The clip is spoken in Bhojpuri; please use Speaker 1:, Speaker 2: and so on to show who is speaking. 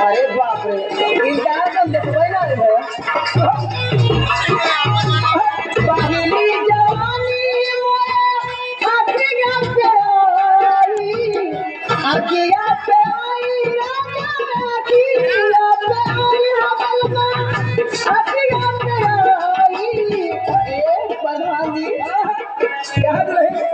Speaker 1: अरे बाप रे इनका तुम देखो ना रे बाबली जवानी आखिया पे आई आखिया पे आई आखिया पे आई अरे प्रधान जी याद रहे